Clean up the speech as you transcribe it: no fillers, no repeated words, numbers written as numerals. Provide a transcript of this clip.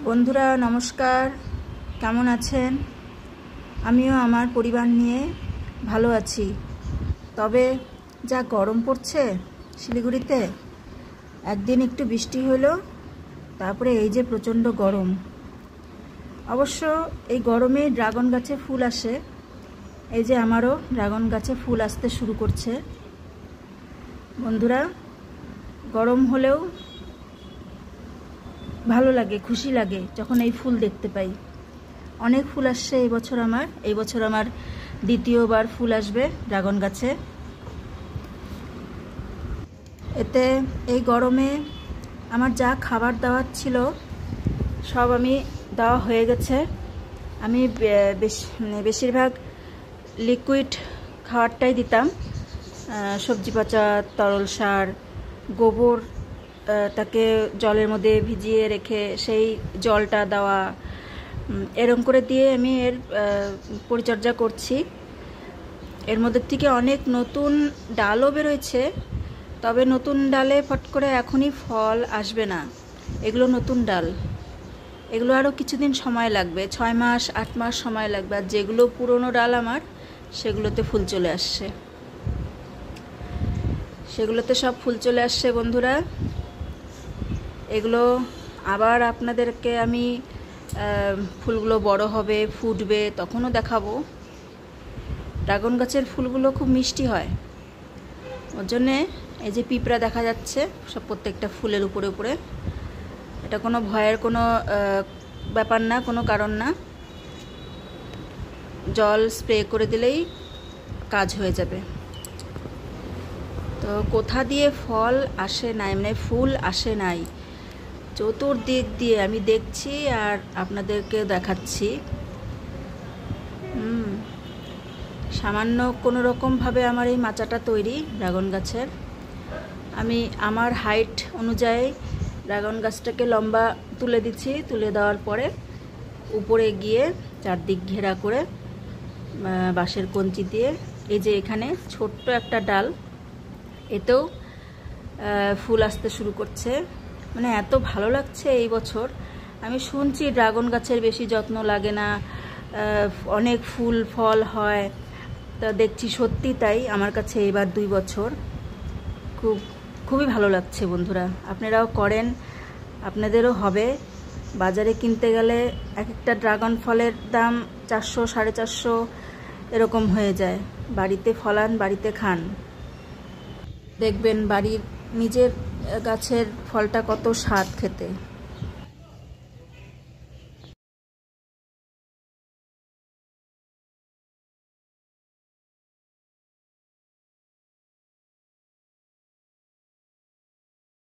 বন্ধুরা নমস্কার, কেমন আছেন? আমিও আমার পরিবার নিয়ে ভালো আছি। তবে যা গরম পড়ছে শিলিগুড়িতে, একদিন একটু বৃষ্টি হলো, তারপরে এই যে প্রচণ্ড গরম। অবশ্য এই গরমে ড্রাগন গাছে ফুল আসে। এই যে আমারও ড্রাগন গাছে ফুল আসতে শুরু করছে। বন্ধুরা, গরম হলেও ভালো লাগে, খুশি লাগে যখন এই ফুল দেখতে পাই। অনেক ফুল আসছে এই বছর আমার দ্বিতীয়বার ফুল আসবে ড্রাগন গাছে। এতে এই গরমে আমার যা খাবার দাবার ছিল সব আমি দেওয়া হয়ে গেছে। আমি বেশিরভাগ লিকুইড খাবারটাই দিতাম, সবজি পচা, তরল সার, গোবর তাকে জলের মধ্যে ভিজিয়ে রেখে সেই জলটা দেওয়া, এরকম করে দিয়ে আমি এর পরিচর্যা করছি। এর মধ্যে থেকে অনেক নতুন ডালও বেরোচ্ছে, তবে নতুন ডালে ফট করে এখনই ফল আসবে না। এগুলো নতুন ডাল, এগুলো আরও কিছুদিন সময় লাগবে, 6 মাস 8 মাস সময় লাগবে। আর যেগুলো পুরনো ডাল আমার, সেগুলোতে ফুল চলে আসছে, সব ফুল চলে আসছে। বন্ধুরা, এগুলো আবার আপনাদেরকে আমি ফুলগুলো বড় হবে, ফুটবে, তখনও দেখাবো। ড্রাগন গাছের ফুলগুলো খুব মিষ্টি হয়, ওর জন্যে এই যে পিঁপড়া দেখা যাচ্ছে সব প্রত্যেকটা ফুলের উপরে উপরে। এটা কোনো ভয়ের কোনো ব্যাপার না, কোনো কারণ না। জল স্প্রে করে দিলেই কাজ হয়ে যাবে। তো কোথা দিয়ে ফল আসে নাই, মানে ফুল আসে নাই, চতুর্দিক দিয়ে আমি দেখছি আর আপনাদেরকে দেখাচ্ছি। সামান্য কোনো রকমভাবে আমার এই মাচাটা তৈরি ড্রাগন গাছের। আমি আমার হাইট অনুযায়ী ড্রাগন গাছটাকে লম্বা তুলে দিচ্ছি। তুলে দেওয়ার পরে উপরে গিয়ে চারদিক ঘেরা করে বাঁশের কঞ্চি দিয়ে, এই যে এখানে ছোট্ট একটা ডাল, এতেও ফুল আসতে শুরু করছে। মানে এত ভালো লাগছে এই বছর। আমি শুনছি ড্রাগন গাছের বেশি যত্ন লাগে না, অনেক ফুল ফল হয়, তা দেখছি সত্যি তাই। আমার কাছে এবার 2 বছর খুবই ভালো লাগছে। বন্ধুরা, আপনারাও করেন, আপনাদেরও হবে। বাজারে কিনতে গেলে এক একটা ড্রাগন ফলের দাম 400 450 এরকম হয়ে যায়। বাড়িতে ফলান, বাড়িতে খান, দেখবেন বাড়ির নিজের গাছের ফলটা কত স্বাদ খেতে।